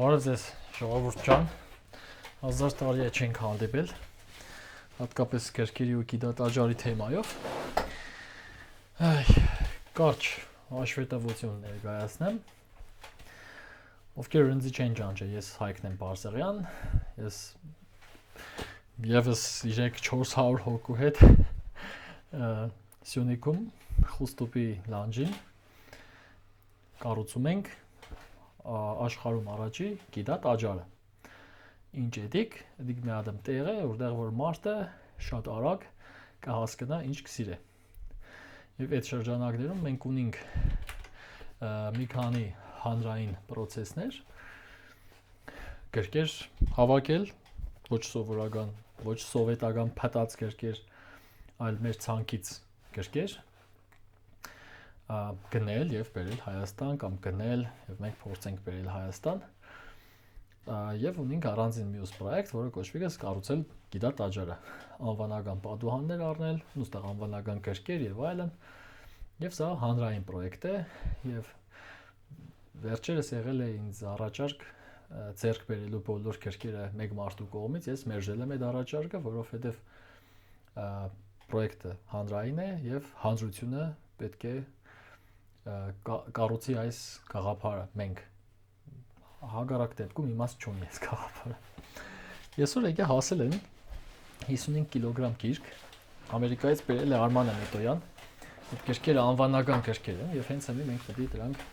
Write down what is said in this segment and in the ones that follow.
Բարև ձեզ, ժողովուրդ ջան, 1000 տարի է չենք հանդիպել, հատկապես գրքերի ու գիտատաճարի թեմայով։ Կարճ հաշվետվություն ներկայացնեմ։ Ովքեր ինձ չեն ճանաչել, ես Հայկն եմ Բարսեղյան, ես եւս 3-400 հոգու հետ Սյունիքում Խուստուպի լանջին կառուցում ենք աշխարհում առաջի գիտատաճարը։ Ինչ էդիկ մի հատ տեղ է, որտեղ որ մարդը շատ արագ կհասկանա ինչ կսիրե։ Եվ այդ շրջանակներում մենք ունենք մի քանի հանրային process-ներ, գրքեր հավաքել, ոչ սովորական, ոչ սովետական փտած գրքեր, այլ մեր ցանկից գրքեր գնել եւ բերել Հայաստան կամ գնել եւ մենք փորձենք բերել Հայաստան եւ ունենք առանձին մյուս պրոյեկտ, որը կոչվի է կառուցել գիտատաճարը, անվանական պատուհաններ առնել, ուստեղ անվանական գրքեր եւ այլն, եւ սա հանրային պրոյեկտ է եւ վերջերս եղել է ինձ առաջարկ ձեռք բերելու բոլոր գրքերը մեկ մարդու կողմից, ես մերժել եմ այդ առաջարկը, որովհետեւ պրոյեկտը հանրային է եւ հանրությունը պետք է կառուցի այս գաղափարը մենք հագարակ դեպքում իմաստ չունի այս գաղափարը։ Այսօր եկա հասել են 55 կիլոգրամ գիրք Ամերիկայից բերել է Արման Ամետոյան։ Այդ գրքերը անվանական գրքեր են եւ հենց հիմա մենք պետք է դրանք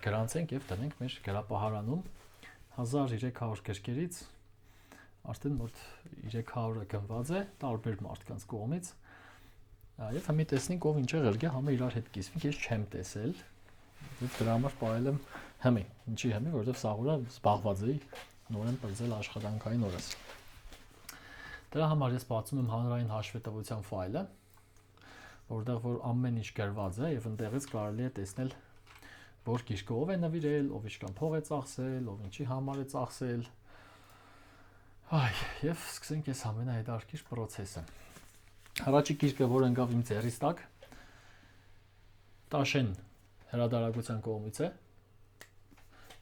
գրանցենք եւ դնենք մեր գրապահարանում 1300 գրքերից արդեն մոտ 300-ը գնված է տարբեր մարդկանց կողմից։ Եվ հիմա տեսնենք ով ինչ եղել է, համը իրար հետ կիսվի, ես չեմ տեսել։ Եվ դրա համար ողել եմ հիմա, ինչի հիմա, որովհետև սաղուրը զբաղված էի նորեն բրձել աշխատանքային օրս։ Դրա համար ես բացում եմ հանրային հաշվետվության ֆայլը, որտեղ որ ամեն ինչ գրված է եւ ընդեղից կարելի է տեսնել որ գիրքը ով է նվիրել, ով ինչքան փող է ծախսել, ով ինչի համար է ծախսել։ Եվ սկսենք այս ամենահետաքրքիր process-ը։ Առաջի գիրքը, որ ընկավ իմ ձեռիս տակ, Տաշեն հրատարակության կողմից է,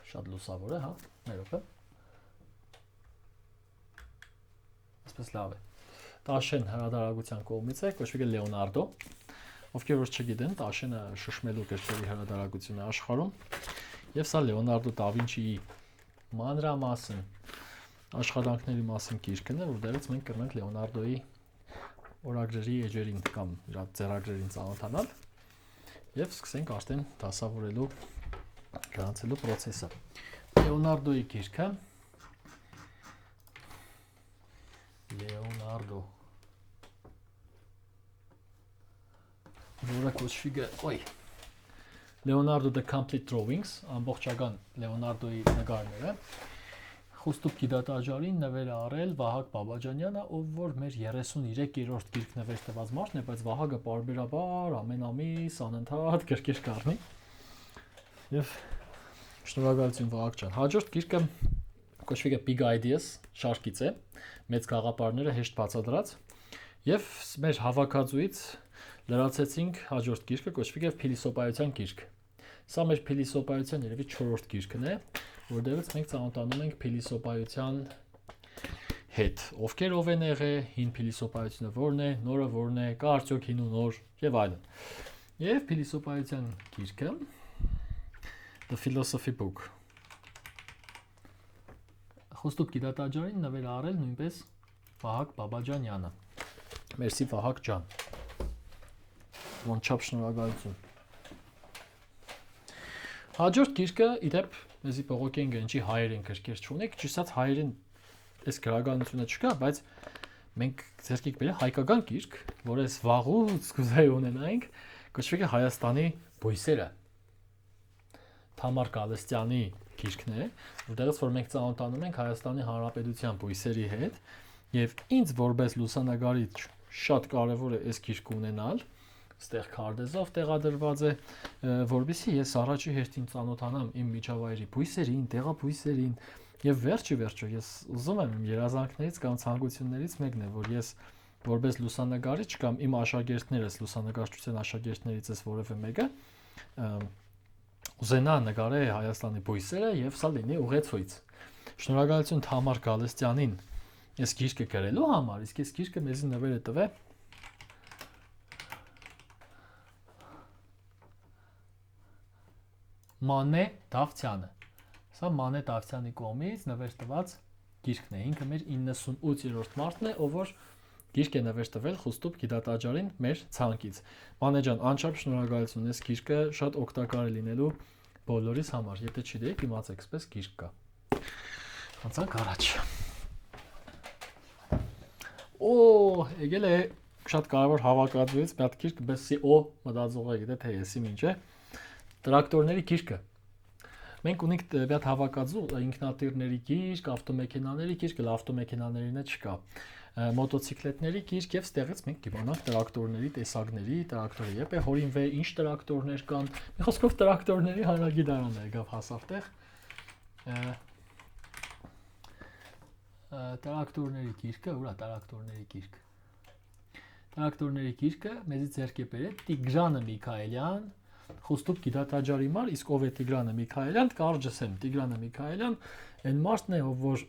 շատ լուսավոր է, հա, ներողը, այսպես լավ է, Տաշեն հրատարակության կողմից է, կոչվի է Լեոնարդո, ովքեր որ չգիտեն, Տաշենը շշմելու գրքերի հրատարակություն է աշխարհում, եւ սա Լեոնարդո դա Վինչիի մանրամասն աշխատանքների մասին գիրքն է, որտեղից մենք կրնանք Լեոնարդոյի օրագրերի էջերին կամ իր ձեռագրերին ծանոթանալ եւ սկսենք արդեն դասավորելու գրանցելու process-ը։ Լեոնարդոյի գիրքը Լեոնարդո որը կոչվի է Leonardo the Complete Drawings, ամբողջական Լեոնարդոյի նկարները Խուստուպ գիտատաճարին նվեր արել Վահագ Բաբաջանյանը, ով որ մեր 33-րդ գիրք նվեր տված մարդն է, բայց Վահագը պարբերաբար ամեն ամիս անընդհատ գրքեր կառնի։ Եվ շնորհակալություն Վահագ ջան։ Հաջորդ գիրքը կոչվի է Big Ideas, շարքից է, մեծ գաղափարները հեշտ բացատրած։ Եվ մեր հավաքածուից լրացեցինք հաջորդ գիրքը, կոչվի է Փիլիսոփայության գիրք։ Սա մեր փիլիսոփայության երևի 4-րդ գիրքն է, որտեղից մենք ծանոթանում ենք փիլիսոփայության հետ։ Ովքեր ով են եղել, հին փիլիսոփայությունը որն է, նորը որն է, կա արդյոք հին ու նոր եւ այլն։ Եվ փիլիսոփայության գիրքը The Philosophy Book։ Խուստուպ գիտատաճարին նվեր արել նույնպես Վահագ Բաբաջանյանը։ Մերսի Վահագ ջան։ Ոնչափ շնորհակալություն։ Հաջորդ գիրքը իդեպ մեզի բողոքեն գնչի հայերեն գրքեր չունեք, ճիշտ հայերեն այս գրականությունը չկա, բայց մենք ձեռքիկ բերել հայկական գիրք, որ այս վաղուց կուզեի ունենայինք, կոչվի է Հայաստանի բույսերը։ Թամար Գալստյանի գիրքն է, որտեղից որ մենք ծանոթանում ենք Հայաստանի Հանրապետության բույսերի հետ, եւ ինձ որպես լուսանկարիչ շատ կարեւոր է այս գիրքը ունենալ, ստեղ քարտեզով տեղադրված է, որովհետեւ ես առաջի հերթին ծանոթանամ իմ միջավայրի բույսերին, տեղաբույսերին եւ վերջը ես ուզում եմ իմ երազանքներից կամ ցանկություններից մեկն է, որ ես որպես լուսանկարիչ կամ իմ աշակերտներս լուսանկարչության աշակերտներիցս որևէ մեկը ուզենա նկարե Հայաստանի բույսերը եւ սա լինի ուղեցույց։ Շնորհակալություն Թամար Գալստյանին այս գիրքը գրելու համար, իսկ այս գիրքը մեզի նվեր է տվել Մանե Դավթյանը։ Սա Մանե Դավթյանի կողմից նվեր տված գիրքն է։ Ինքը մեր 98-րդ մարտն է, ով որ գիրք է նվեր տվել Խուստուբ գիտատաճարին մեր ցանկից։ Մանե ջան, անչափ շնորհակալություն, այս գիրքը շատ օգտակար է լինելու բոլորիս համար։ Եթե չգիտեք, իմացեք, այսպես գիրք կա։ Անցանք առաջ։ Օ, եկել է շատ կարևոր հավաքածուից մի հատ գիրք, բեսի մտածողը գիտե թե եսի ինչ է։ Տրակտորների գիրքը։ Մենք ունենք մի հատ հավաքածու ինքնաթիռների գիրք, ավտոմեքենաների գիրք, ավտոմեքենաներինը չկա։ Մոտոցիկլետների գիրք եւ ստեղից մենք կիմանանք տրակտորների տեսակների, տրակտորը երբ է հորինվե, ինչ տրակտորներ կան։ Մի խոսքով տրակտորների հանրագիտարանն է եկավ հասավ տեղ։ Տրակտորների գիրքը, ուրա տրակտորների գիրք։ Տրակտորների գիրքը մեզի ձեռք է բերել Տիգրանը Միքայելյան, Խուստուբ գիտատաճարի մար, իսկ ով է Տիգրանը Միքայելյան, կարճսեմ Տիգրանը Միքայելյան, այն մարդն է, ով որ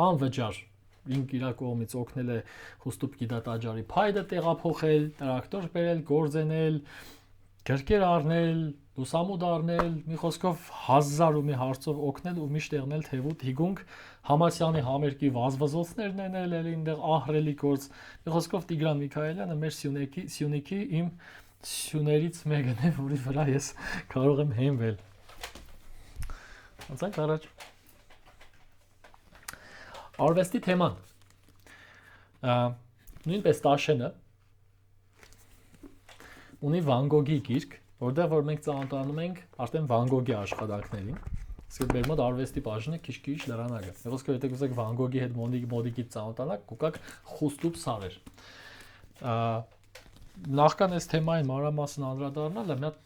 անվճար ինք իր կողմից օգնել է Խուստուբ գիտատաճարի փայտը տեղափոխել, տրակտոր բերել, գործենել, գրքեր առնել, լուսամուտ առնել, մի խոսքով 1000 ու մի հարցով օգնել ու միշտ եղնել թևուտ հիգունք Համասյանի համերգի վազվզոցներն են էլ այնտեղ ահրելի գործ։ Մի խոսքով Տիգրան Միքայելյանը մեր Սյունիքի իմ սյուներից մեկն է, որի վրա ես կարող եմ հենվել։ Անցանք առաջ։ Արվեստի թեման։ Նույնպես Տաշենը ունի Վան Գոգի գիրք, որտեղ որ մենք ծանոթանում ենք արդեն Վան Գոգի աշխատանքներին։ Իսկ մեր մոտ արվեստի բաժինը քիչ-քիչ լրանակ է։ Ոսկե եթե կուզեք Վան Գոգի հետ մոդիկից ծանոթանաք, կուկակ Խուստուբ սարեր։ Նախքան այս թեմային մանրամասն անդրադառնալը մի հատ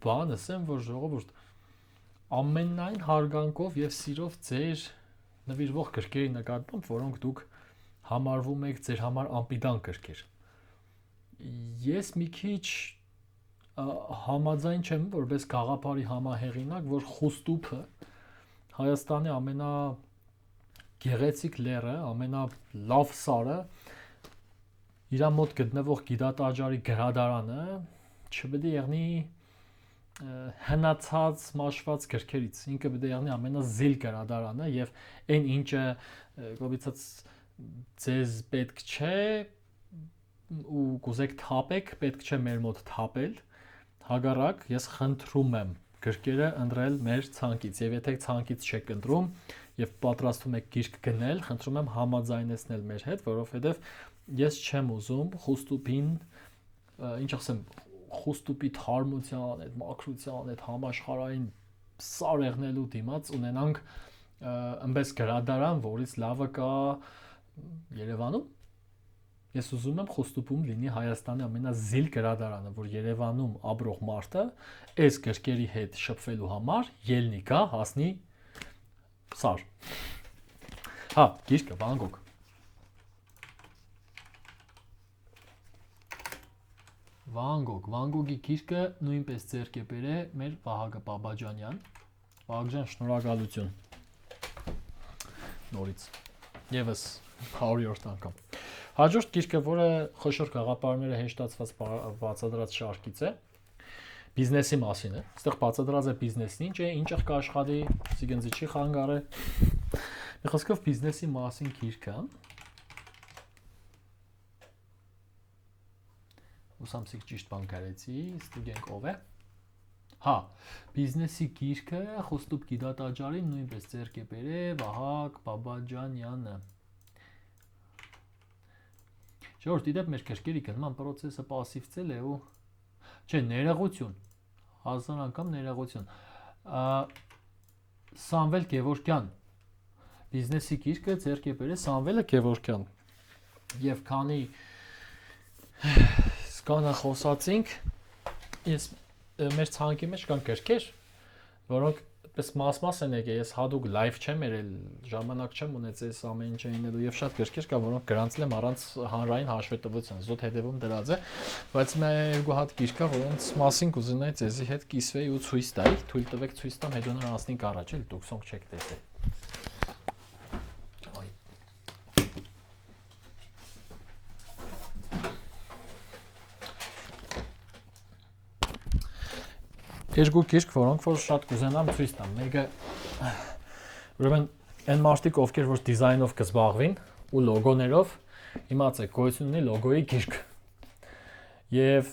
բան ասեմ, որ ժողովուրդ ամենայն հարգանքով եւ սիրով ձեր նվիրվող գրքերի նկատմամբ, որոնք դուք համարվում եք ձեր համար անպիտան գրքեր։ Ես մի քիչ համաձայն չեմ, որպես գաղափարի համահեղինակ, որ Խուստուբը Հայաստանի ամենագեղեցիկ լեռը, ամենալավ սարը իր մոտ գտնվող գիտատաճարի գրադարանը չպետք է եղնի հնացած մաշված գրքերից։ Ինքը պետք է եղնի ամենազիլ գրադարանը եւ այն ինչը գոբիցած ձեզ պետք չէ ու կուզեք թափեք, պետք չէ մեր մոտ թափել։ Հակառակ ես խնդրում եմ գրքերը ընտրել մեր ցանկից եւ եթե ցանկից չեք ընտրում եւ պատրաստում եք գիրք գնել, խնդրում եմ համաձայնեցնել մեր հետ, որովհետեւ ես չեմ ուզում Խուստուբին, ինչ ասեմ, Խուստուբի թարմության, այդ մաքրության, այդ համաշխարհային սարեղնելու դիմաց ունենանք այնպես գրադարան, որից լավը կա Երևանում։ Ես ուզում եմ Խուստուբում լինի Հայաստանի ամենազիլ գրադարանը, որ Երևանում ապրող մարդը այս գրքերի հետ շփվելու համար ելնի գա հասնի սար։ Հա, գիրքը Վան Գոգ։ Վան Գոգի գիրքը նույնպես ձեռք է բերել մեր Վահագն Բաբաջանյան։ Վահագն ջան, շնորհակալություն։ Նորից եւս 100-րդ անգամ։ Հաջորդ գիրքը, որը խոշոր գաղափարները հեշտացված բացատրած շարքից է, բիզնեսի մասին է։ Այստեղ բացատրած է բիզնեսն ինչ է, ինչը կաշխատի, սիգնձի չի խանգարը։ Մի խոսքով բիզնեսի մասին գիրքը։ Ուսամսիկ ճիշտ բան կարեցի, ստուգենք ով է։ Հա, բիզնեսի գիրքը Խուստուբ գիտատաճարին նույնպես ձեռք է բերել Վահագն Բաբաջանյանը։ Ժողովուրդ, իդեպ մեր գրքերի գնման process-ը պասիվցել է ու չէ, ներողություն, 1000 անգամ ներողություն։ Սամվել Գևորգյան բիզնեսի գիրքը ձեռք է բերել Սամվելը Գևորգյան։ Եվ քանի սկանա խոսացինք, ես մեր ցանկի մեջ կան գրքեր, որոնք այդպես մաս են եկել, ես հadoop live չեմ երել, ժամանակ չեմ ունեցել այս ամեն ինչը ինելու եւ շատ գրքեր կա, որոնք գրանցել եմ առանց հանրային հաշվետվության, զոտ հետևում դրած է, բայց մի երկու հատ գիրք կա, որոնց մասին կուզենայի ձեզի հետ կիսվեի ու ցույց տայի, թույլ տվեք ցույց տամ, հետո նրան անցնենք առաջ, էլ դուք սոնք չեք տեսել։ Երկու գիրք, որոնք որ շատ կուզենամ ցույց տամ։ Մեկը ուրեմն այն մարդիկ, ովքեր որ դիզայնով կզբաղվին ու լոգոներով, իմացեք, գոյություն ունի լոգոյի գիրք։ Եվ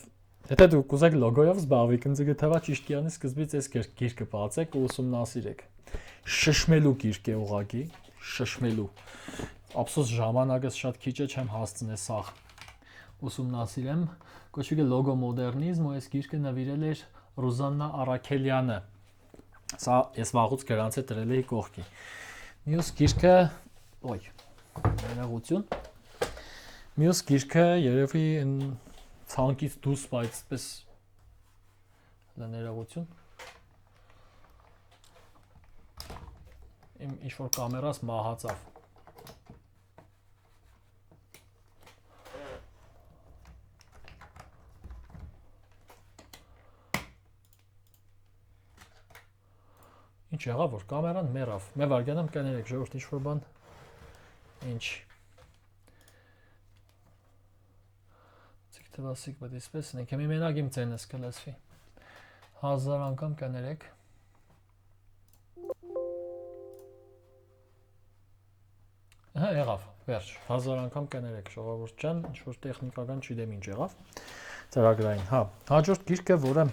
եթե դուք կուզեք լոգոյով զբաղվեք, ինձ գտավա ճիշտ կյանի սկզբից այս գիրքը բացեք ու ուսումնասիրեք։ Շշմելու գիրք է ուղղակի, շշմելու։ Ափսոս ժամանակս շատ քիչ է, չեմ հասցնել սա ուսումնասիրեմ։ Կոչվում է լոգո մոդեռնիզմ, ու այս գիրքը նվիրել էր Ռուզաննա Արաքելյանը։ Սա ես վաղուց գրանցել դրել էի կողքի։ Մյուս գիրքը, ներողություն։ Մյուս գիրքը երևի ցանկից դուրս, բայց պես ներողություն։ Իմ ինչ-որ կամերաս մահացավ։ Ինչ եղավ, որ կամերան մեռավ։ Մի վարքան կներեք, ժողովուրդ, ինչ-որ բան։ Ինչ։ Ցիկ թվասիկ, բայց այսպես նենք, մի մենակ իմ ցենս կլսվի։ 1000 անգամ կներեք։ Հա, եղավ, վերջ, 1000 անգամ կներեք, ժողովուրդ ջան, ինչ-որ տեխնիկական չգիտեմ ինչ եղավ։ Ծրագրային, հա։ Հաջորդ գիրքը, որը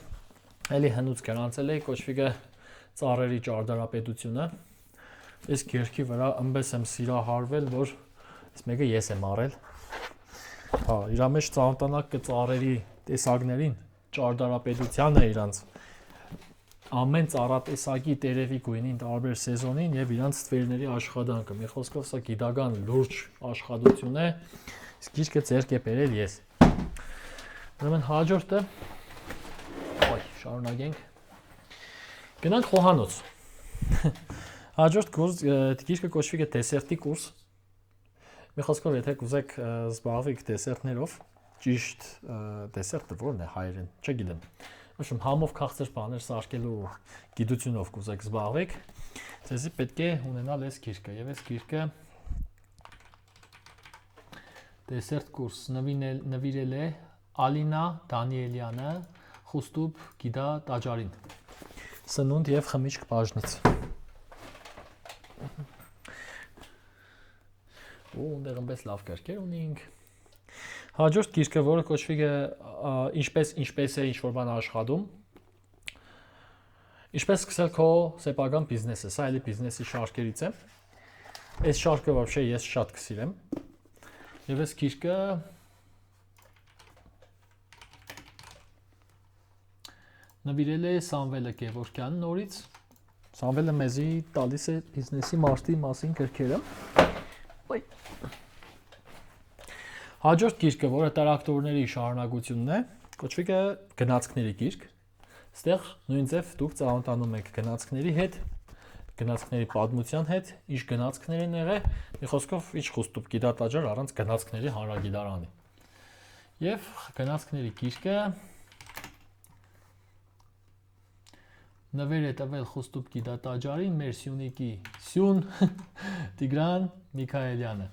էլի հնուց գրանցել էի, կոչվում է Ծառերի ճարտարապետությունը։ Այս գիրքի վրա ըմբես եմ սիրահարվել, որ այս մեկը ես եմ արել։ Հա, իր մեջ ծանոթանաք կը ծառերի տեսակներին, ճարտարապետությանը իրանց ամեն ծառատեսակի տերևի գույնին, տարբեր սեզոնին եւ իրանց ստվերների աշխատանքը։ Մի խոսքով սա գիտական լուրջ աշխատություն է։ Այս գիրքը ձեռք է բերել ես։ Ուրեմն հաջորդը շարունակենք։ Գնանք խոհանոց։ Հաջորդ կուրս գիրքը կոչվում է դեսերտի կուրս։ Մի խոսքով եթե կուզեք զբաղվեք դեսերտներով, ճիշտ դեսերտը ո՞րն է հայերեն, չգիտեմ։ Ուրեմն համով քաղցր բաներ սարքելու գիտությունով կուզեք զբաղվեք, ձեզի պետք է ունենալ այս գիրքը, եւ այս գիրքը դեսերտ կուրս նվիրել է Ալինա Դանիելյանը Խուստուբ Գիդա Տաջարին։ Սնունդ եւ խմիչք բաժնից։ Ու ունդեղ ըմբես լավ կարգեր ունենք։ Հաջորդ գիրքը, որը կոչվում է ինչպես է ինչ-որ բան աշխատում։ Ինչպես սկսել քո սեփական բիզնեսը, սա էլի բիզնեսի շարքերից է։ Այս շարքը вообще ես շատ կսիրեմ։ Եվ այս գիրքը նվիրել է Սամվելը Գևորգյանին նորից։ Սամվելը մեզի տալիս է բիզնեսի մարտի մասին գրքերը։ Հաջորդ գիրքը, որը տրակտորների շարունակությունն է, կոչվում է գնացքների գիրք։ Այստեղ նույն ձև դուք ծանոթանում եք գնացքների հետ, գնացքների պատմության հետ, ինչ գնացքներ են եղել, մի խոսքով ինչ Խուստուբ Գիդա Տաջար առանց գնացքների հանրագիտարանի։ Եվ գնացքների գիրքը նվեր է տվել Խուստուբ Գիդա Տաջարին մեր Սյունիքի Սյուն Տիգրան Միքայելյանը։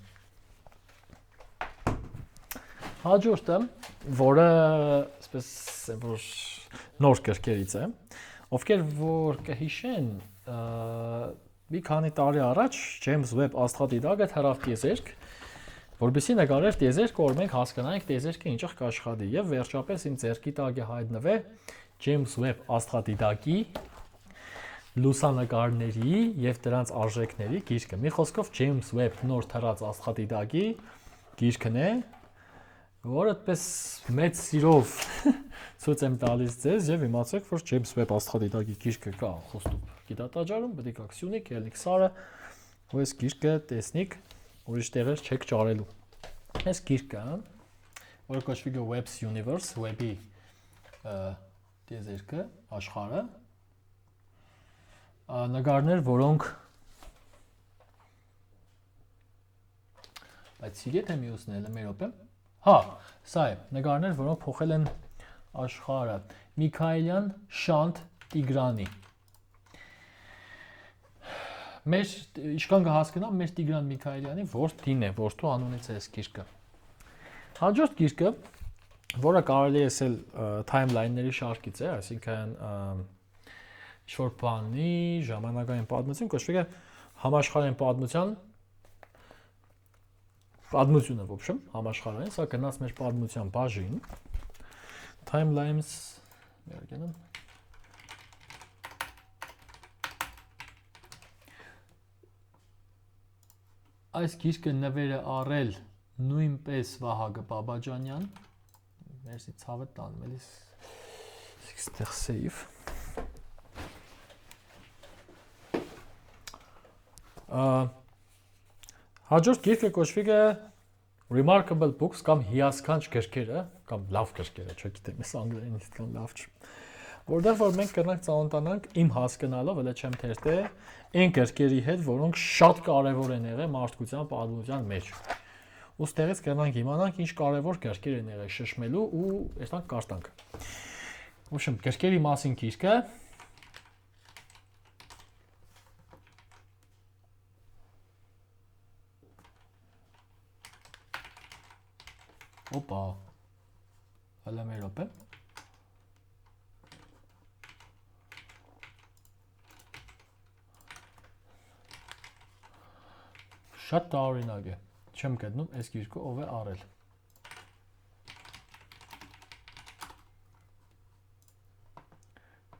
Հաջորդը, որը այսպես որ նոր գրքերից է, ովքեր որ կհիշեն, մի քանի տարի առաջ Ջեյմս Վեբ աստղադիտակը թռավ տիեզերք, որովհետեւ նկարեր տիեզերքը, որ մենք հասկանանք տիեզերքը ինչեղ կաշխատի, եւ վերջապես իմ ձեռքի տակ է հայտնվել Ջեյմս Վեբ աստղադիտակի լուսանկարների եւ դրանց արժեքների գիրքը։ Մի խոսքով Ջեյմս Վեբ նոր թռած աստղադիտակի գիրքն է, որը այդպես մեծ սիրով ցույց եմ տալիս ձեզ եւ իմացեք, որ Ջեյմս Վեբ աստղադիտակի գիրքը կա Խուստուբ Գիդա Տաջարում, պետք է Սյունիք, Ելնիկ Սարը, ու այս գիրքը տեսնիկ, ուրիշ տեղեր չեք ճարելու։ Այս գիրքը, որը կոչվում է Web's Universe, Web-ի տիեզերքը, աշխարհը, նկարներ, որոնք բայց սիրի թե մյուսն էլ մի րոպե։ Հա, սա է, նկարներ, որոնք փոխել են աշխարհը։ Միքայելյան Շանթ Տիգրանի։ Մեր իշքան կհասկանամ մեր Տիգրան Միքայելյանի որդին է, որդու անունից է այս գիրքը։ Հաջորդ գիրքը, որը կարելի է ասել timeline-ների շարքից է, այսինքն ինչ-որ բանի ժամանակային պատմություն, կոչվում է համաշխարհային պատմությունը, в общем, համաշխարհային, սա գնաց մեր պատմության բաժին։ Timelines վերգենամ։ Այս գիրքը նվեր է առել նույնպես Վահագը Բաբաջանյան։ Մերսի ցավը տանում էլի ստեղ save։ Հաջորդ գիրքը կոչվում է Remarkable Books կամ հիասքանչ գրքերը, կամ լավ գրքերը, չգիտեմ, ես անգլերեն իսկական լավ չեմ։ Որտեղ որ մենք կրնանք ծանոթանանք իմ հասկանալով, elə չեմ թերթե, այն գրքերի հետ, որոնք շատ կարևոր են եղել մարդկության պատմության մեջ։ Ու ստեղից կրնանք իմանանք ինչ կարևոր գրքեր են եղել շշմելու ու այստեղ կարտանք։ Ուրեմն գրքերի մասին գիրքը Օպա, հələ մեր րոպե։ Շատ տարօրինակ է, չեմ գտնում այս գիրքը ով է առել։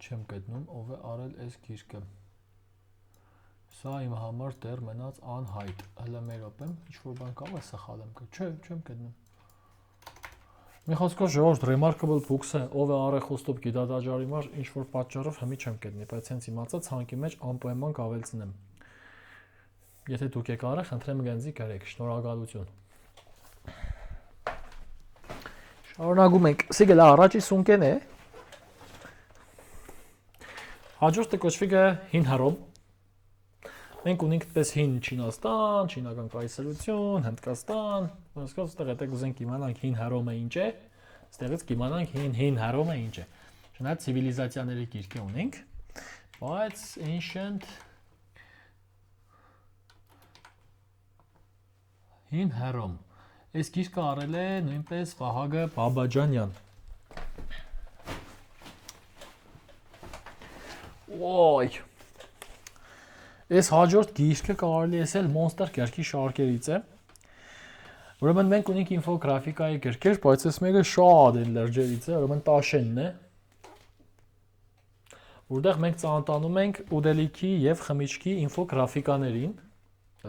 Չեմ գտնում ով է առել այս գիրքը։ Սա իմ համար դեռ մնաց անհայտ, հələ մեր րոպե, ինչ-որ բան կա, սխալ եմ գտնում, չէ, չեմ գտնում։ Մի խոսքով ժողովուրդ Remarkable Books-ը ով է առել խոստով գիտատաճարի մար ինչ-որ պատճառով հիմի չեմ գտնի, բայց հենց իմացա ցանկի մեջ անպայման կավելցնեմ։ Եթե դուք եք առել, խնդրեմ գանձի գրեք, շնորհակալություն։ Շարունակում ենք, սիգելա առաջի սունկեն է։ Հաջորդը կոչվում է Հին Հռոմ։ Մենք ունենք այդպես հին Չինաստան, չինական կայսրություն, Հնդկաստան, ոսկով ստեղ հետեք ուզենք իմանանք հին Հռոմը ինչ է, ստեղից կիմանանք հին Հռոմը ինչ է։ Շնորհակալ ցիվիլիզացիաների գիրք ունենք, բայց ancient Հին Հռոմ։ Այս գիրքը առել է նույնպես Վահագը Բաբաջանյան։ Ոյ։ Այս հաջորդ գիրքը կարելի է ասել Monster գրքի շարքերից է։ Ուրեմն մենք ունենք ինֆոգրաֆիկայի գրքեր, բայց այս մեկը շատ են լրջերից է, ուրեմն Տաշենն է։ Որտեղ մենք ծանոթանում ենք ուտելիքի եւ խմիչքի ինֆոգրաֆիկաներին,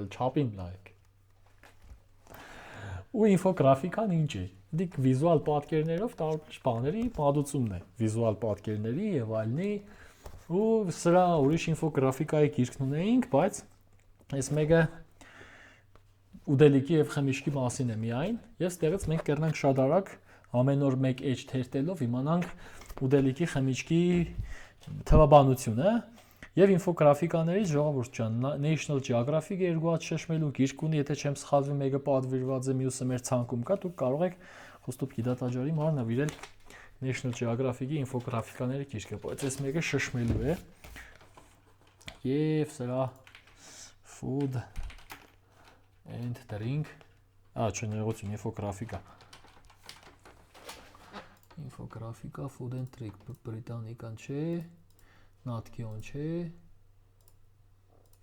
չափին նայեք։ Ու ինֆոգրաֆիկան ինչ է։ Դիք վիզուալ պատկերներով տարբեր բաների պատմությունն է, վիզուալ պատկերների եւ այլնի։ Ու սրա ուրիշ ինֆոգրաֆիկայի գիրքն ունեինք, բայց այս մեկը ուտելիքի եւ խմիչքի մասին է միայն, եւ ստեղից մենք կերնանք շատ արագ ամեն օր մեկ էջ թերթելով իմանանք ուտելիքի խմիչքի թվաբանությունը եւ ինֆոգրաֆիկաներից ժողովուրդ ջան National Geographic-ը երկու հատ շշմելու գիրք ունի, եթե չեմ սխալվում, մեկը պատվիրված է, մյուսը մեր ցանկում կա, դուք կարող եք խոստոբ գիտատաճարի մար նվիրել National Geographic-ի ինֆոգրաֆիկաների գիրքը, բայց այս մեկը շշմելու է։ Եվ սրա food and drink, չներողություն, ինֆոգրաֆիկա։ Ինֆոգրաֆիկա food and drink, բրիտանիկան չէ, նատկիոն չէ։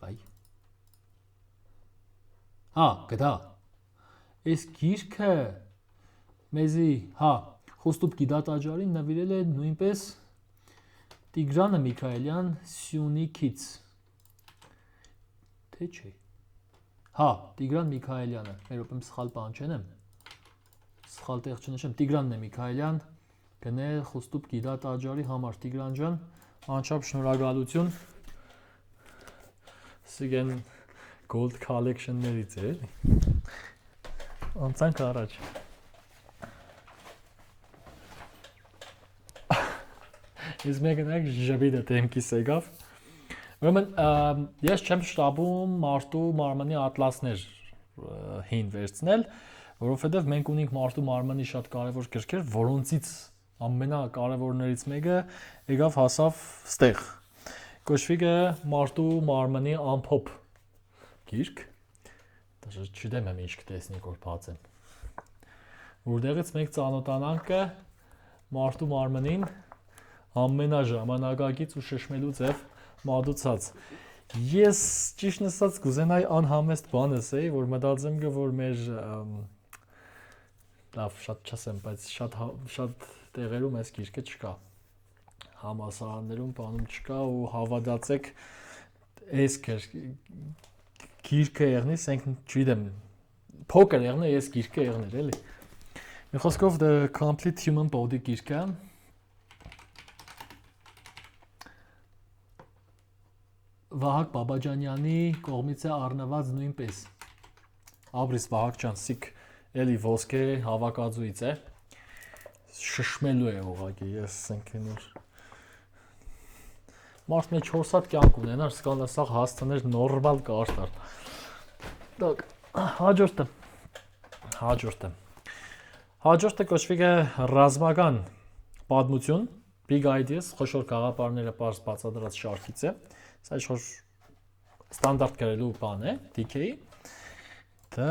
Վայ։ Գտա։ Այս գիրքը մեզի, Խոստոբ գիտատաճարին նվիրել է նույնպես Տիգրանը Միքայելյան Սյունիքից։ Թե չէ։ Տիգրան Միքայելյանը, մեր ոպեմ սխալ բան չենեմ։ Սխալ տեղ չնշեմ, Տիգրանն է Միքայելյան, գնել Խոստոբ գիտատաճարի համար Տիգրան ջան, անչափ շնորհակալություն։ Սիգեն Gold Collection-ներից է։ Անցանք առաջ։ Ես մեկնակ ժաբիդը տեմքիս եկավ, Ուրեմն ես չեմ շտաբում մարդու մարմնի ատլասներ հին վերցնել, որովհետև մենք ունենք մարդու մարմնի շատ կարևոր գրքեր, որոնցից ամենակարևորներից մեկը եկավ հասավ ստեղ։ Կոչվի է մարդու մարմնի ամփոփ գիրք։ Դաժե չգիտեմ եմ ինչ կտեսնի որ բաց եմ։ Որտեղից մենք ծանոթանանք մարդու մարմնին ամենաժամանակակից ու շշմելու ձև մատուցած։ Ես ճիշտ ասած կուզենայի անհամեստ բան ասեի, որ մտածեմ որ մեր լավ շատ չասեմ, բայց շատ տեղերում այս գիրքը չկա։ Համասարաններում բանում չկա ու հավատացեք այս գիրքը եղնի, ասենք չգիտեմ, փոքր եղնի, այս գիրքը եղներ, էլի։ Մի խոսքով The Complete Human Body գիրքը Վահագ Բաբաջանյանի կողմից է առնված նույնպես։ Աբրիս Վահագ ջան, սիկ էլի ոսկե հավաքածուից է։ Շշմելու է ուղղակի, ես ասենք նոր մարդ մեջ 4 հատ կյանք ունենար, սկալ սա հասցներ նորմալ կարտար։ Так, հաջորդը կոչվի է ռազմական պատմություն, Big Ideas, խոշոր գաղափարները պարզ բացատրած շարքից է։ Սա ինչ-որ ստանդարտ գրելու բան է, DK-ի։ The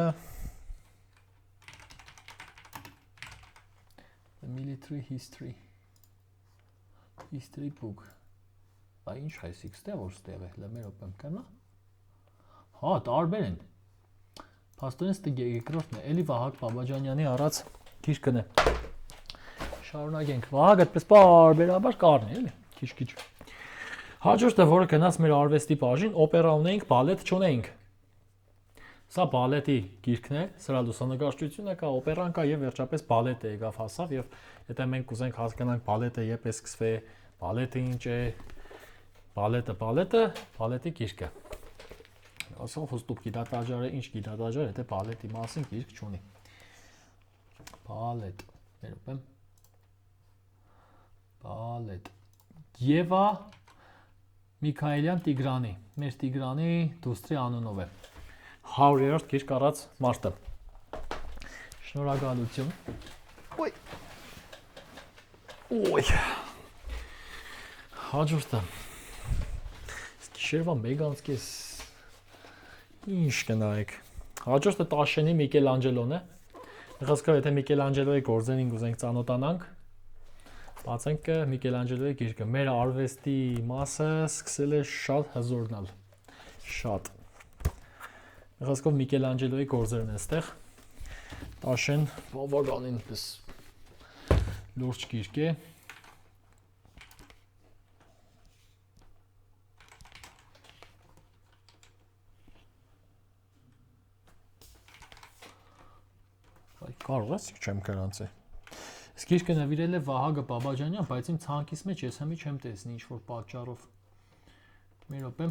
Military History book։ Բա ինչ է սիքստե որ ստեղ է, լեմեր օպեմ կանա։ Հա, տարբեր են։ Փաստորեն ստե երկրորդն է, էլի Վահագ Բաբաջանյանի առած գիրքն է։ Շարունակենք։ Վահագը այդպես բարբերաբար կառնի, էլի, քիչ-քիչ։ Հաջորդը, որը գնաց մեր արվեստի բաժին, օպերա ունեինք, բալետ չունեինք։ Սա բալետի գիրքն է, սրա լուսանկարչությունը կա, օպերան կա եւ վերջապես բալետը եկավ հասավ եւ եթե մենք կուզենք հասկանանք բալետը երբ է սկսվել, բալետը ինչ է, բալետի գիրքը։ Ասում խոստուկ գիտատաժարը ինչ գիտատաժար, եթե բալետի մասին գիրք չունի։ Բալետ, ներում բալետ։ Եվա Միքայելյան Տիգրանի, մեր Տիգրանի դուստրի անունով է։ 100-րդ գիրք առած մարդը։ Շնորհակալություն։ Ոյ։ Հաջորդը։ Գիշերվա 1:30 ինչ կնայեք։ Հաջորդը Տաշենի Միքելանջելոն է։ Եղածքով եթե Միքելանջելոյի գործերին ուզենք ծանոթանանք, բացենք Միքելանջելոյի գիրքը։ Մեր արվեստի մասը սկսել է շատ հզորնալ։ Շատ։ Եղածքով Միքելանջելոյի գործերն են այստեղ։ Տաշեն բավականին պես լուրջ գիրք է։ Կարող ես չեմ կրանցի։ Իսկ գիրքը նվիրել է Վահագը Բաբաջանյան, բայց իմ ցանկից մեջ ես հմի չեմ տեսնի ինչ որ պատճառով։ Մի րոպե։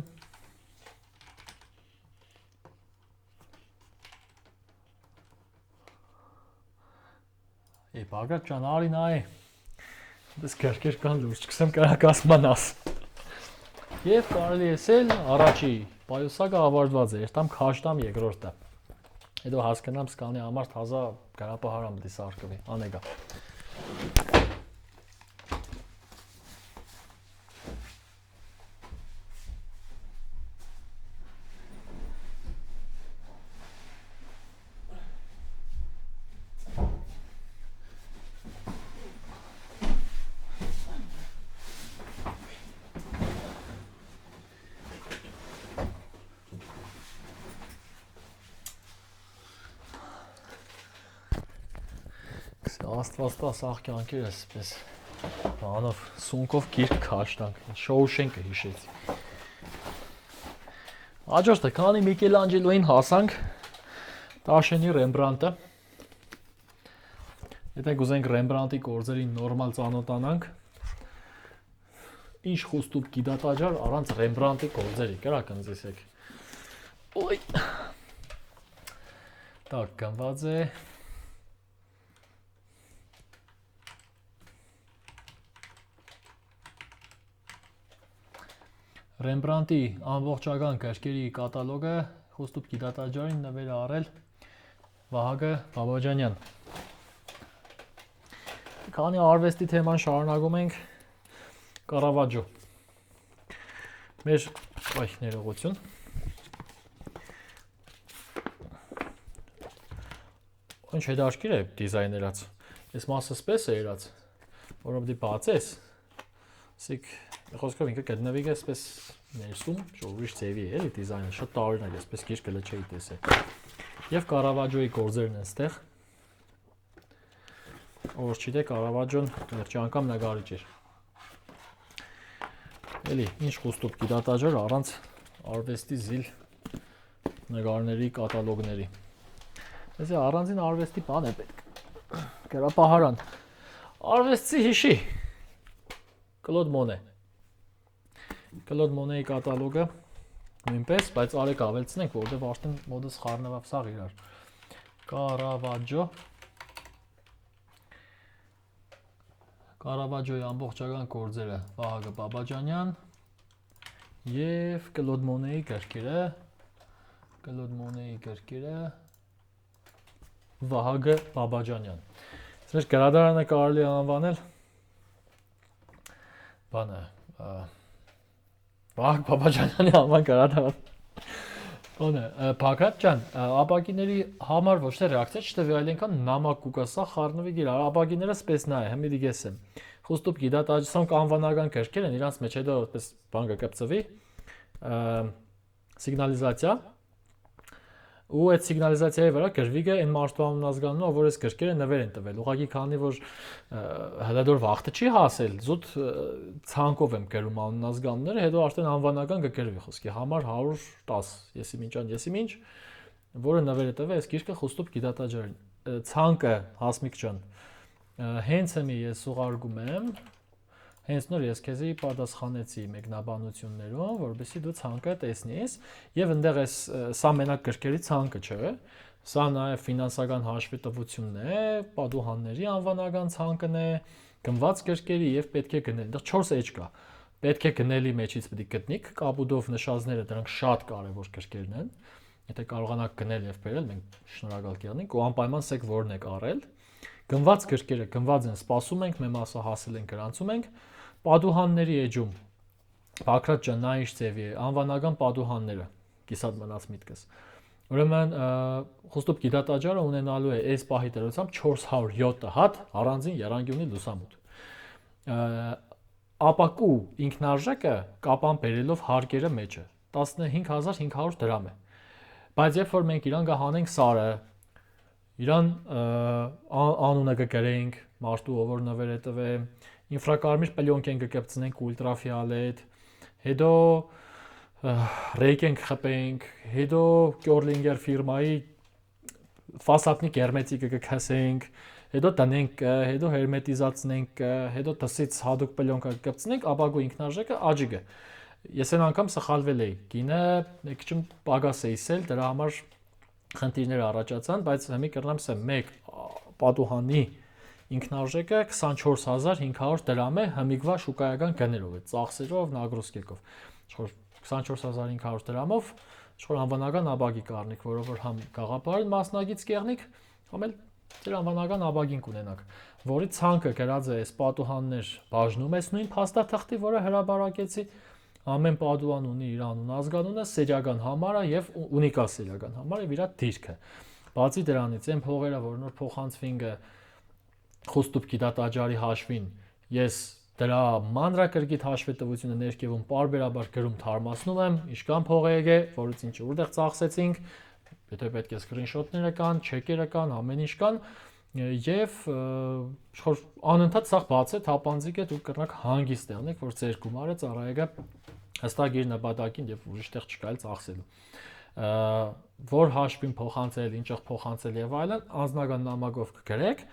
Բագատ ջան, արի նայ։ Դες գրքեր կան լուրջ, սկսեմ կրակասմանաս։ Եվ կարելի էսել առաջի պայուսակը ավարտված է, երտամ քաշտամ երկրորդը։ Հետո հասկանամ սկանի համար թազա գարապահարամ դիսարկվի, անեգա։ Աստվածտա սաղ կյանքեր ես պես բանով սունկով գիրք քաշտանք, Շոուշենկը հիշեցի։ Հաջորդը, քանի Միքելանջելոյին հասանք, Տաշենի Ռեմբրանտը։ Եթե գուզենք Ռեմբրանտի գործերին նորմալ ծանոթանանք, ինչ խոստուկ գիտատաժար առանց Ռեմբրանտի գործերի, կրակ ընձիսեք։ Ոյ։ Так, գնված է Ռեմբրանտի ամբողջական գրքերի կատալոգը Խոստուկ գիտատաճարին նվեր արել Վահագը Բաբաջանյան։ Քանի արվեստի թեման շարունակում ենք Կարավաջո։ Մեր ներողություն։ Ինչ հետաքրքիր է դիզայներած։ Այս մասը սպես է երած, որով դի բացես։ Սիկ խոսքով ինքը գտնվի էսպես ներսում, ուրիշ ձևի է, էլի դիզայնը շատ տարօրինակ է, էսպես քիչ կլը չէի տեսել։ Եվ Կարավաջոյի գործերն են ստեղ։ Ով չգիտե, Կարավաջոն վերջի անգամ նկարիչ էր։ Էլի, ինչ Խոստուկ գիտատաճար առանց արվեստի զիլ նկարների կատալոգների։ Այսի առանձին արվեստի բան է պետք։ Գրապահարան։ Արվեստի հիշի։ Կլոդ Մոնե։ Կլոդ Մոնեի կատալոգը նույնպես, բայց արեք ավելցնենք, որտեղ արդեն մոդս խառնվավ սաղ իրար։ Կարավաջո։ Կարավաջոյի ամբողջական գործերը Վահագը Բաբաջանյան եւ Կլոդ Մոնեի գրքերը։ Կլոդ Մոնեի գրքերը Վահագը Բաբաջանյան։ Մեր գրադարանը կարելի է անվանել բանը Վահագ Բաբաջանյանի անվան գրադարան։ Բանը Բագրատ ջան, ապակիների համար ոչ թե ռեակցիա չտվի, այլ այնքան նամակ կուկասա խառնվի գիր։ Ապակիները սպես նա է, հիմի դիգեսեմ։ Խոստուկ գիտատաճարան անվանական գրքեր են, իրանց մեջ հետո այդպես բան կկպծվի սիգնալիզացիա ու այդ սիգնալիզացիայի վրա գրվի է այն մարդու անուն ազգանունը, որ այս գրքերը նվեր են տվել։ Ուղղակի քանի որ հլադոր վախտը չի հասել, զուտ ցանկով եմ գրում անուն ազգանունները, հետո արդեն անվանական կգրվի խոսքի համար 110 եսիմինչ, որը նվեր է տվել այս գիրքը Խոստուկ գիտատաճարին։ Ցանկը Հասմիկ ջան, հենց էմի ես ուղարկում եմ Հենց նոր ես քեզի պատասխանեցի մեկնաբանություններով, որովհետեւ դու ցանկը տեսնես, եւ այնտեղ սա մենակ գրքերի ցանկը չէ, սա նաեւ ֆինանսական հաշվետվությունն է, պատուհանների անվանական ցանկն է, գնված գրքերի եւ պետք է գնել։ Այնտեղ 4 էջ կա։ Պետք է գնելի մեջից պետք է գտնիք, կապուտով նշածները դրանք շատ կարեւոր գրքերն են։ Եթե կարողանաք գնել եւ բերել, մենք շնորհակալ կլինենք ու անպայման սեք որն եք առել։ Գնված գրքերը գնված են, սպասում ենք, մեր մասը հասել են, գրանցում ենք։ Պատուհանների էջում Բագրատ ջան, նա ինչ ձևի է, անվանական պատուհանները, կիսատ մնաց միտքս։ Ուրեմն Խոստուկ գիտատաճարը ունենալու է այս պահի դրությամբ 407 հատ առանձին եռանկյունի լուսամուտ։ Ապակու ինքնարժեքը կապան բերելով հարկերը մեջը 15500 դրամ է։ Բայց երբ որ մենք իրան կհանենք սարը, իրան անունը կգրենք, մարդու ով որ նվեր է տվել, ինֆրակարմիր պլյոնք ենք կկպցնենք ուլտրաֆիալետ, հետո ռեյք ենք խփենք, հետո Կյորլինգեր ֆիրմայի ֆասադնի գերմետիկը կքսենք, հետո տնենք, հետո հերմետիզացնենք, հետո դսից հadoop պլյոնկա կկպցնենք, ապակու ինքնարժեքը աջիգը։ Ես այն անգամ սխալվել էի, գինը մի քիչ պակաս էի սել, դրա համար խնդիրներ առաջացան, բայց հիմա կռնամ սա մեկ պատուհանի ինքնարժեքը 24500 դրամ է հմիկվա շուկայական գներով, ծախսերով, նագրոսկեքով։ 24500 դրամով շոր անվանական ապակի կառնիկ, որով որ համ գաղափարին մասնագից կեղնիկ, համ էլ ձեր անվանական ապակին կունենաք, որի ցանկը գրած է այս պատուհաններ բաժնում ես նույն փաստաթղթի, որը հրաբարակեցի, ամեն պատուհան ունի իր անուն ազգանունը, սերիական համարը եւ ունիկալ սերիական համարը եւ իր դիրքը։ Բացի դրանից, այն փողերը, որ նոր փոխանցվին Խոստուկ գիտատաճարի հաշվին, ես դրա մանրակրկիտ հաշվետվությունը ներքևում պարբերաբար գրում թարմացնում եմ, ինչքան փող է եկել, որից ինչ որտեղ ծախսեցինք, եթե պետք է սկրինշոթները կան, չեկերը կան, ամեն ինչ կան, եւ անընդհատ սա բաց է, թափանցիկ է, դուք կրնակ հանգիստ եղնեք, որ ձեր գումարը ծառայեկը հստակ իր նպատակին եւ ուրիշ տեղ չկա էլ ծախսելու։ Որ հաշվին փոխանցել, ինչեղ փոխանցել եւ այլն, անձնական նամակով կգրեք,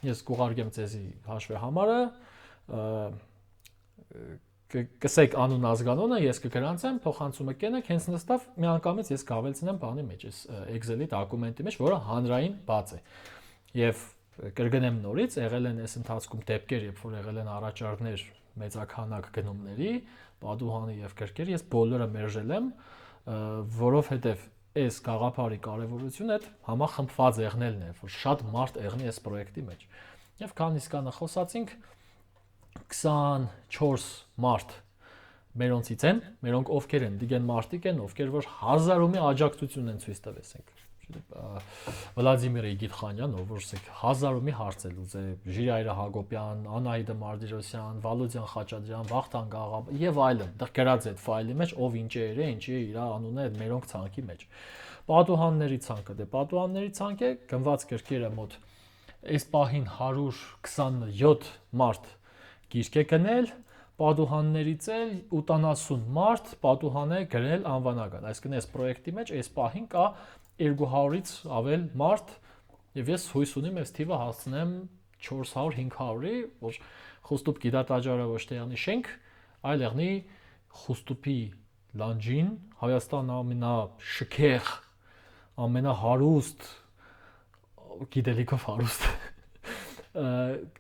ես կուղարկեմ ձեզի հաշվի համարը, կսեք անուն ազգանունը, ես կգրանցեմ, փոխանցումը կենեք, հենց նստավ միանգամից ես կավելցնեմ բանի մեջ, այս Excel-ի դոկումենտի մեջ, որը հանրային բաց է։ Եվ կրկնեմ նորից, եղել են այս ընթացքում դեպքեր, երբ որ եղել են առաջարկներ մեծաքանակ գնումների, պատուհանի եւ կրկեր, ես բոլորը մերժել եմ, որովհետեւ այս գաղափարի կարևորությունը այդ համախմբված եղնելն է, որ շատ մարդ եղնի այս պրոյեկտի մեջ։ Եվ քանիսկ կանը խոսացինք 24 մարդ մերոնցից են, մերոնք ովքեր են, դիգեն մարդիկ են, ովքեր որ հազարումի աջակցություն են ցույց տվես ենք։ Վլադիմիր Իգիթխանյան, ով որ հազարումի հարցել ուզե, Ժիրայրը Հակոբյան, Անահիտը Մարտիրոսյան, Վալոդյան Խաչատրյան, Վախթան Գաղափ եւ այլն, դեռ գրած այդ ֆայլի մեջ ով ինչի էր, ինչի է իր անունը այդ մերոնք ցանկի մեջ։ Պատուհանների ցանկը, դե պատուհանների ցանկ է, գնված կրկերը մոտ այս պահին 127 մարդ գիրք է գնել, պատուհաններից էլ 80 մարդ պատուհան է գրել անվանական։ Այսինքն այս պրոյեկտի մեջ այս պահին կա 200-ից ավել մարդ եւ ես հույս ունեմ այս թիվը հասցնեմ 400-500-ի, որ Խուստուփ գիտատաճարը ոչ թե անի շենք, այլ եղնի Խուստուփի լանջին Հայաստան ամենաշքեղ, ամենահարուստ գիտելիքով հարուստ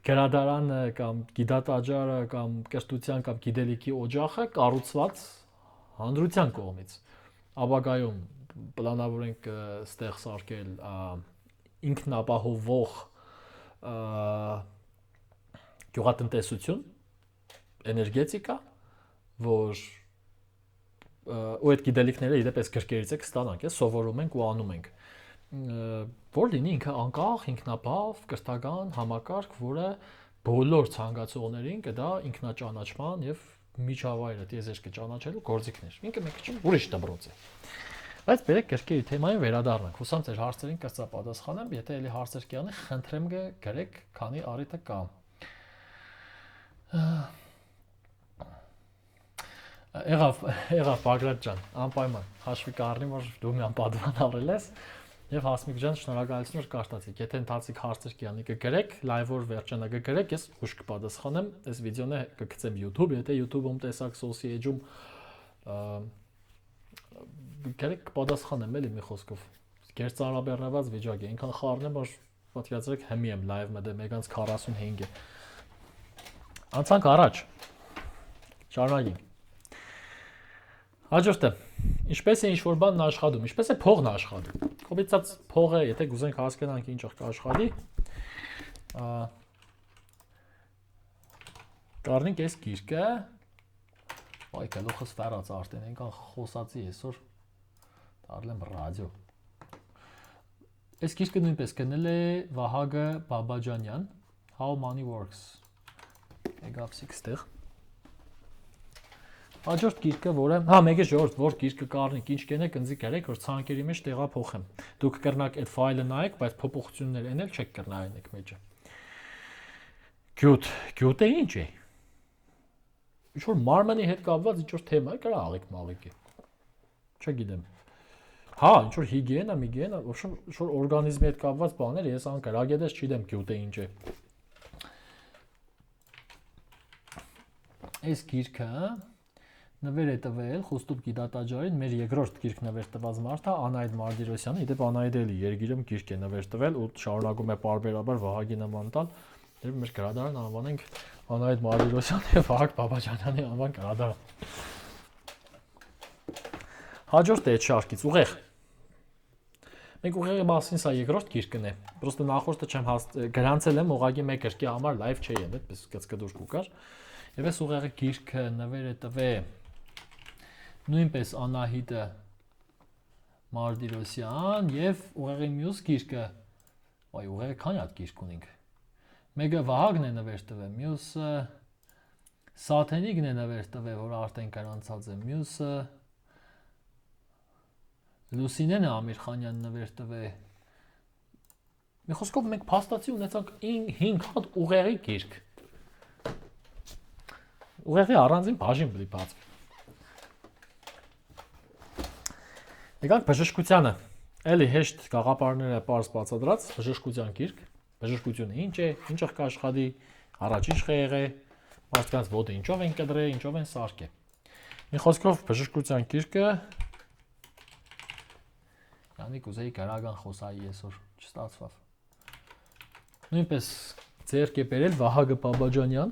գրադարանը կամ գիտատաճարը կամ կրթության կամ գիտելիքի օջախը կառուցված հանրության կողմից։ Ապագայում պլանավոր ենք ստեղ սարքել ինքնապահովող գյուղատնտեսություն, էներգետիկա, որ ու այդ գիտելիքները իդեպ գրքերից է կստանանք, սովորում ենք ու անում ենք։ Որ լինի ինքը անկախ, ինքնապահ, կրթական համակարգ, որը բոլոր ցանկացողներին կդա ինքնաճանաչման եւ միջավայրը տիեզերքը ճանաչելու գործիքներ։ Ինքը մեկը չի ուրիշ դպրոց է։ Բայց բերեք գրքերի թեմային վերադառնանք։ Հուսամ ձեր հարցերին կրծա պատասխանեմ, եթե էլի հարցեր կյանի, խնդրեմ գրեք, քանի առիթը կա։ Եղավ Բագրատ ջան, անպայման հաշվի կառնի, որ դու մի անպատվան արել ես։ Եվ Հասմիկ ջան, շնորհակալություն որ կարդացիք։ Եթե ընթացիկ հարցեր կյանի կգրեք, լայվոր վերջանա կգրեք, ես ուշ կպատասխանեմ։ Այս վիդեոն կգցեմ YouTube, եթե YouTube-ում տեսակ սոսի էջում գրեք կպատասխանեմ էլի մի խոսքով։ Գեր ծարաբեռնված վիճակ է, այնքան խառնեմ, որ պատկերացրեք հիմի եմ լայվ մտե 1:45 է։ Անցանք առաջ։ Շարունակենք։ Հաջորդը, ինչպես է ինչ-որ բանն աշխատում, ինչպես է փողն աշխատում։ Կոպիցած փողը, եթե գուզենք հասկանանք ինչ կաշխատի, կառնենք այս գիրկը, այ գլուխս վարած արդեն, այնքան խոսացի այսօր, դառնեմ ռադիո։ Այս գիրկը նույնպես գնել է Վահագը Բաբաջանյան, How Money Works։ Եկավ ստեղ։ Հաջորդ գիրկը, որը, մեկը ժողովուրդ, որ գիրկը կառնենք, ինչ կենեք, ընձի գրեք, որ ցանկերի մեջ տեղափոխեմ։ Դուք կրնաք այդ ֆայլը նայեք, բայց փոփոխություններ էնել չեք կրնայ այնեք մեջը։ Գյուտը ինչ է։ Ինչ որ մարմնի հետ կապված ինչ որ թեմա է, կրա աղիք մաղիք է։ Չգիտեմ։ Հա, ինչ որ հիգիենա, միգիենա, ինչ որ օրգանիզմի հետ կապված բաներ, ես անկրագետես չգիտեմ գյուտը ինչ է։ Այս գիրքը նվեր է տվել Խուստուփ գիտատաճարին մեր երկրորդ գիրք նվեր տված մարդը Անահիտ Մարտիրոսյանը, իդեպ Անահիտ էլի երգիրում գիրք է նվեր տվել ու շարունակում է պարբերաբար Վահագի նման տալ, եւ մեր գրադարանը անվանենք Անահիտ Մարտիրոսյան եւ Վահագ Բաբաջանյանի անվան գրադարան։ Հաջորդը այդ շարքից ուղեղ։ Մենք ուղեղի մասին սա երկրորդ գիրքն է։ Պրոստը նախորդը չեմ գրանցել եմ ուղղակի մեկ գրքի համար լայվ չի եմ, այդպես կծկդուր կուկար։ Եվ այս ուղեղի գիրքը նվեր է տվել նույնպես Անահիտը Մարտիրոսյան եւ ուղեղի մյուս գիրքը, այ ուղեղը քանի հատ գիրք ունենք։ Մեկը Վահագն է նվեր տվել, մյուսը Սաթենիկն է նվեր տվել, որ արդեն գրանցած է, մյուսը Լուսինեն է Ամիրխանյան նվեր տվել։ Մի խոսքով մենք փաստացի ունեցանք 5 հատ ուղեղի գիրք։ Ուղեղի առանձին բաժին պետք է բացվի։ Եկանք բժշկությանը։ Էլի հեշտ գաղափարները պարզ բացատրած բժշկության գիրք։ Բժշկությունը ինչ է, ինչով կաշխատի, առաջ ինչ եղե, մարդկանց ոտը ինչով են կտրել, ինչով են սարքել։ Մի խոսքով բժշկության գիրքը Անի կուզեի գրական խոսայի այսօր չստացվավ։ Նույնպես ձեռք է բերել Վահագը Բաբաջանյան։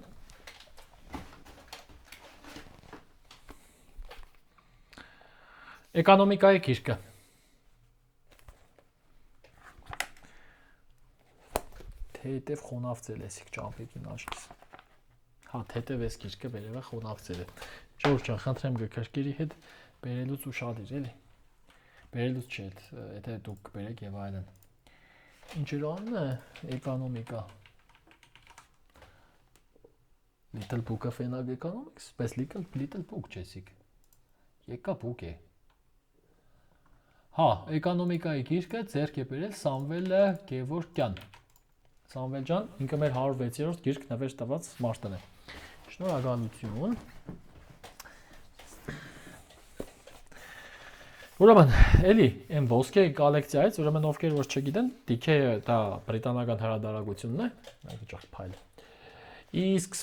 Էկոնոմիկայի գիրքը։ Թեթև խոնավցել էսիկ ճամփիկին աչքից։ Հա, թեթև էս գիրքը վերևը խոնավցել է։ Ժորժ ջան, խնդրեմ գրքերի հետ բերելուց ուշադիր էլի։ Բերելուց չէ, եթե դուք բերեք եւ այլն։ Ինչ էր անում է էկոնոմիկա։ Little book of economics, պես little book չեսիկ։ Եկա book է։ Հա, էկոնոմիկայի գիրքը ձեռք է բերել Սամվելը Գևորգյան։ Սամվել ջան, ինքը մեր 106-րդ գիրք նվեր տված մարդն է։ Շնորհակալություն։ Ուրեմն, էլի, այն ոսկե կոլեկցիայից, ուրեմն ովքեր որ չգիտեն, DK-ը դա բրիտանական հրատարակությունն է, այդ ճախ փայլ։ Իսկ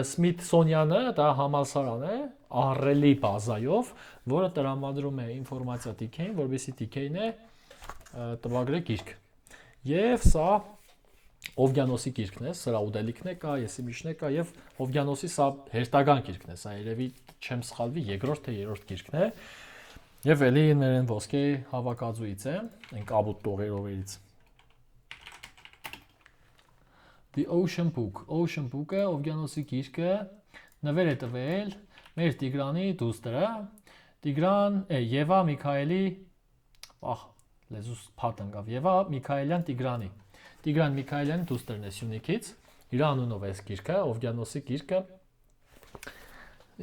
Smithsonian-ը դա համալսարան է, ահռելի բազայով, որը տրամադրում է ինֆորմացիա DK-ին, որովհետեւ DK-ն է տվագրե գիրք։ Եվ սա Օվգյանոսի գիրքն է, սրա ուդելիքն է կա, եսիմիշն է կա եւ Օվգյանոսի սա հերթական գիրքն է, սա երևի չեմ սխալվի, երկրորդ թե երրորդ գիրքն է։ Եվ էլի ներեն ոսկե հավաքածուից է, այն կաբուտ տողերովերից։ The Ocean Book, Ocean Book-ը Օվգյանոսի գիրքը նվեր է տվել մեր Տիգրանի դուստրը, Եվա Միքայելի, լեզուս փաթ ընկավ, Եվա Միքայելյան Տիգրանի։ Տիգրան Միքայելյան դուստրն է Սյունիքից, իր անունով է այս գիրքը, Օվգյանոսի գիրքը։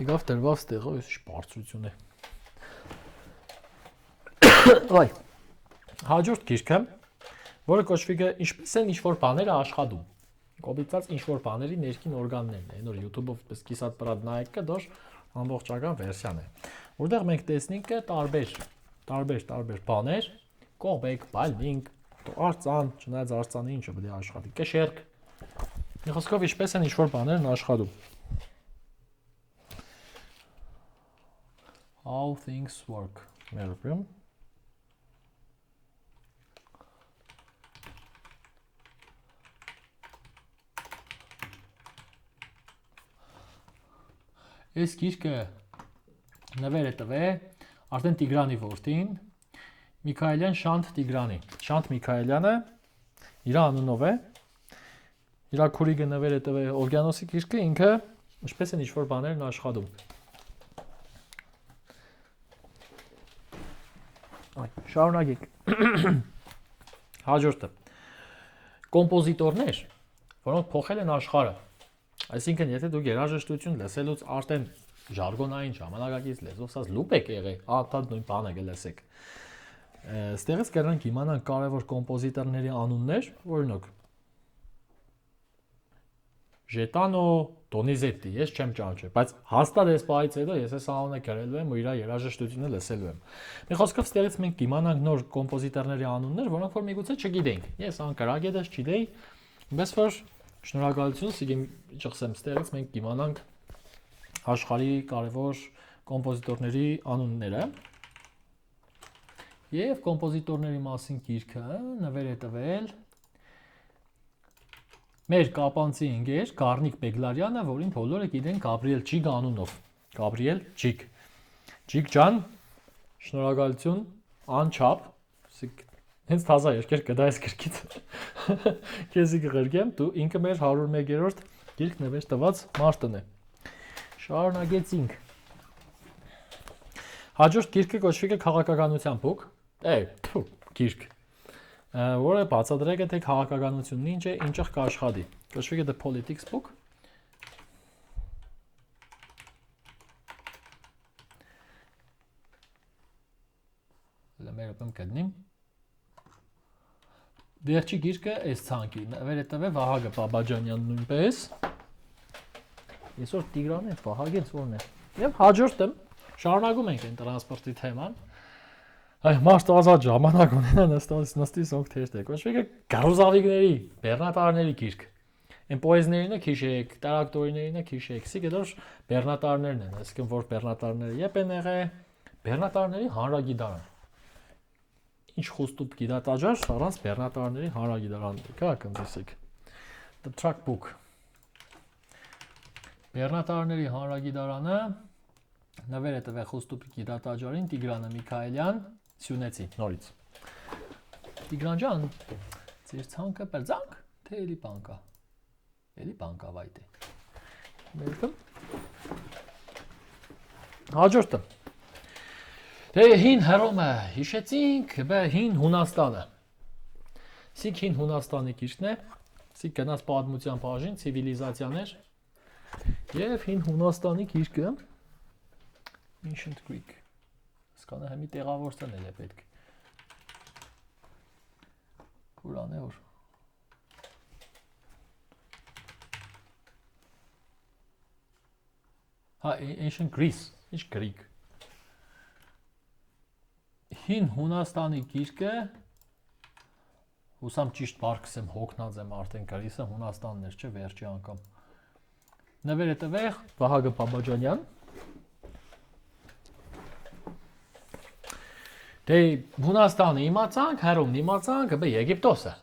Եկավ դրված տեղով, այս ինչ բարձրություն է։ Այ, հաջորդ գիրքը, որը կոչվի է ինչպես են ինչ-որ բաները աշխատում։ Կոպիծած ինչ-որ բաների ներքին օրգաններն են, նոր YouTube-ով պես կիսատ պրատ նայեք, դա ամբողջական վերսիան է։ Որտեղ մենք տեսնենք տարբեր բաներ, կողբեկ, բալմինգ, արծան, չնայած արծանը ինչը պետք է աշխատի, կշերք։ Մի խոսքով ինչպես են ինչ-որ բաներն աշխատում։ How things work. Մերոպում։ Այս գիրքը նվեր է տվել արդեն Տիգրանի որդին, Միքայելյան Շանթ Տիգրանի։ Շանթ Միքայելյանը իր անունով է։ Իր քուրիգը նվեր է տվել Օվգյանոսի գիրքը, ինքը ինչպես են ինչ-որ բաներն աշխատում։ Այ, շարունակենք։ Հաջորդը։ Կոմպոզիտորներ, որոնք փոխել են աշխարհը։ Այսինքն, եթե դուք երաժշտություն լսելուց արդեն ժարգոնային ժամանակակից լեզվով ասած լուպ եք եղել, անդադ նույն բանը կլսեք։ Ստեղից կրանք իմանանք կարևոր կոմպոզիտորների անուններ, օրինակ Ժետանո Դոնիզետի, ես չեմ ճանաչել, բայց հաստատ այս բայից հետո ես այս անունը գրելու եմ ու իր երաժշտությունը լսելու եմ։ Մի խոսքով ստեղից մենք կիմանանք նոր կոմպոզիտորների անուններ, որոնք որ միգուցե չգիտենք։ Ես անկրագետս չգիտեի, բայց որ շնորհակալություն, սիգեմ ճղսեմ ստեղից մենք կիմանանք աշխարհի կարևոր կոմպոզիտորների անունները։ Եվ կոմպոզիտորների մասին գիրքը նվեր է տվել մեր կապանցի ընկեր Գառնիկ Բեգլարյանը, որին բոլորը գիտեն Գաբրիել Ջիգ անունով։ Գաբրիել Ջիգ։ Ջիգ ջան, շնորհակալություն, անչափ, հենց թազա երկեր կդա այս գրքից։ Քեզի կղրկեմ, դու ինքը մեր 101-րդ գիրք նվեր տված մարդն է։ Շարունակեցինք։ Հաջորդ գիրքը կոչվի է քաղաքականության բուք, գիրք, որը բացատրեք է թե քաղաքականությունն ինչ է, ինչեղ կաշխատի։ Կոչվի է The Politics Book։ Լմերոպեմ կդնիմ։ Վերջի գիրքը այս ցանկի, նվեր է տվել Վահագը Բաբաջանյան նույնպես։ Այսօր Տիգրանը Վահագից որն է։ Եվ հաջորդը շարունակում ենք այն տրանսպորտի թեման։ Այ մարդ ազատ ժամանակ ունենա նստի սոնք թերթ է։ Կոչվի է Գարուզավիկների, Բեռնատարների գիրք։ Այն պոեզիաներինը քիշեք, տարակտորիներինը քիշեք։ Սի գդոր Բեռնատարներն են, այսինքն որ Բեռնատարները եպ են եղել, Բեռնատարների հանրագիտարան։ Ինչ խոստուբ գիտատաճար առանց Բեռնատարների հանրագիտարան կա կնդեսեք։ The track book. Բեռնատարների հանրագիտարանը նվեր է տվել Խոստուպիկի դատաճարին Տիգրանը Միքայելյան Սյունեցի նորից։ Տիգրան ջան, ձեր ցանկը բերձանք, թե էլի բանկա։ Էլի բանկա վայտե։ Մերկը։ Հաջորդը։ Դե հին Հռոմը հիշեցինք, բա հին Հունաստանը։ Սիկ հին Հունաստանի գիրքն է, սիկ գնաց պատմության բաժին, ցիվիլիզացիաներ եւ հին Հունաստանի գիրքը Ancient Greek։ Սկանը հիմի տեղավորցն էլ է պետք։ Կուրան է որ։ Հա, Ancient Greece, ինչ Greek։ Հին Հունաստանի գիրքը Հուսամ ճիշտ բարգսեմ հոգնած եմ արդեն Գրիսը Հունաստանն էր, չէ, վերջի անգամ։ Նվեր է տվել Վահագն Բաբաջանյան։ Դե Հունաստանը իմացանք, Հռոմն իմացանք, բե Եգիպտոսը։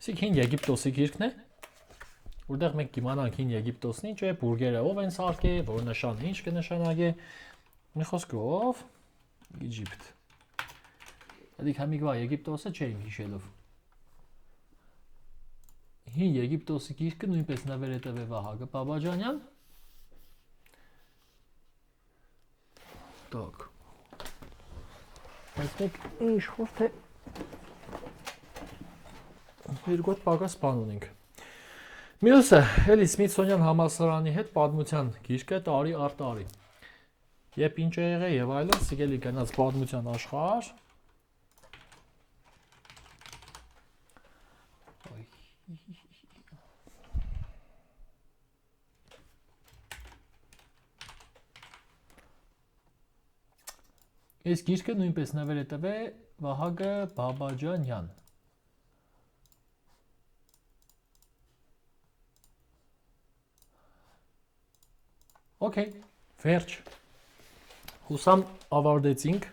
Սիկ հին Եգիպտոսի գիրքն է։ Որտեղ մենք կիմանանք հին Եգիպտոսն ինչ է, բուրգերը ով են սարքել, որ նշանը ինչ կնշանակի։ Մի խոսքով Եգիպտ։ Դիք համիգվա Եգիպտոսը չէ իմ հիշելով։ Հին Եգիպտոսի գիրքը նույնպես նվեր է տվել Վահագն Բաբաջանյան։ Так։ Բայց մեկ ինչ խոսք է երկու պակաս բան ունենք։ Մյուսը էլի Սմիթսոնյան համալսարանի հետ պատմության գիրքը տարի առ տարի։ Երբ ինչ է եղել եւ այլն, սիկելի գնաց պատմության աշխարհ։ Այս գիրքը նույնպես նվեր է տվել Վահագն Բաբաջանյան։ Okay, վերջ։ Հուսամ ավարտեցինք։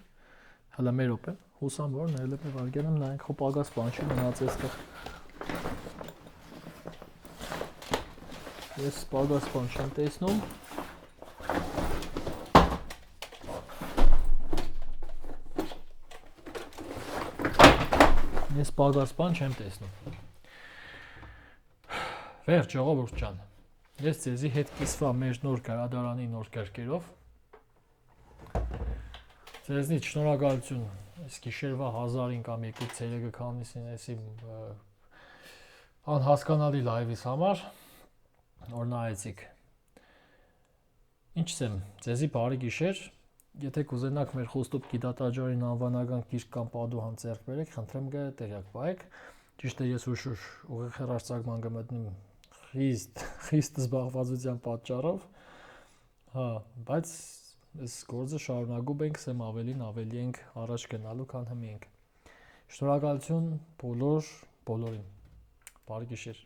Հələ մեր օպ է։ Հուսամ որ ներել է վարգել եմ նայենք խո պակաս բան չի մնաց այստեղ։ Ես պակաս բան չեմ տեսնում։ Ես պակաս բան չեմ տեսնում։ Վերջ ժողովուրդ ջան։ Ես ձեզի հետ կիսվա մեր նոր գրադարանի նոր գրքերով։ Ձեզնից շնորհակալություն այս գիշերվա 1000-ին կամ 2-3 քանիսին էսի անհասկանալի լայվից համար, որ նայեցիք։ Ինչ ասեմ, ձեզի բարի գիշեր։ Եթե կուզենաք մեր Խոստուպիկի դատաճարին անվանական գիրք կամ պատուհան ձեռք բերեք, խնդրեմ տեղյակ պահեք։ Ճիշտ է, ես ուշուր ուղիղ հեռարձակման կմտնեմ խիստ զբաղվածության պատճառով, հա, բայց այս գործը շարունակում ենք, սեմ ավելի ենք առաջ գնալու, քան հիմի ենք։ Շնորհակալություն բոլորին։ Բարի գիշեր։